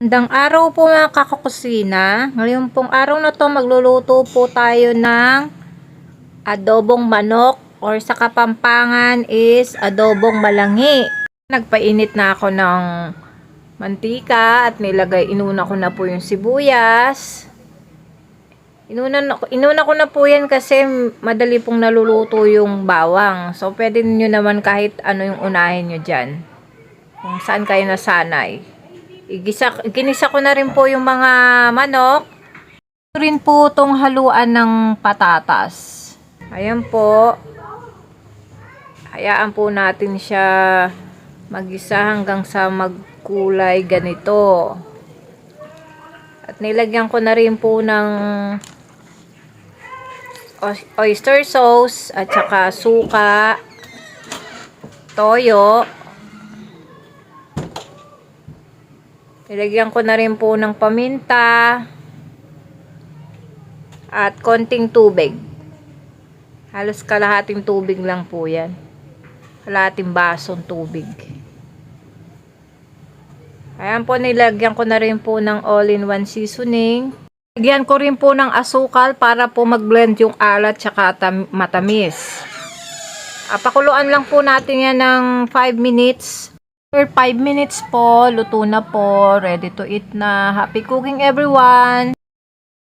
Magandang araw po mga kakukusina. Ngayon pong araw na to magluluto po tayo ng adobong manok or sa Kapampangan is adobong malangi. Nagpainit na ako ng mantika at inuna ko na po yung sibuyas. Inuna ko na po yan kasi madali pong naluluto yung bawang. So pwede niyo naman kahit ano yung unahin nyo dyan. Kung saan kayo nasanay. Ginisa ko na rin po yung mga manok. Ito rin po itong haluan ng patatas. Ayan po. Hayaan po natin siya magisa hanggang sa magkulay ganito. At nilagyan ko na rin po ng oyster sauce at saka suka, toyo. Nilagyan ko na rin po ng paminta at konting tubig. Halos kalahating tubig lang po yan. Kalahating basong tubig. Ayan po, nilagyan ko na rin po ng all-in-one seasoning. Nilagyan ko rin po ng asukal para po mag-blend yung alat tsaka matamis. Pakuluan lang po natin yan ng 5 minutes. After 5 minutes po, luto na po. Ready to eat na. Happy cooking everyone!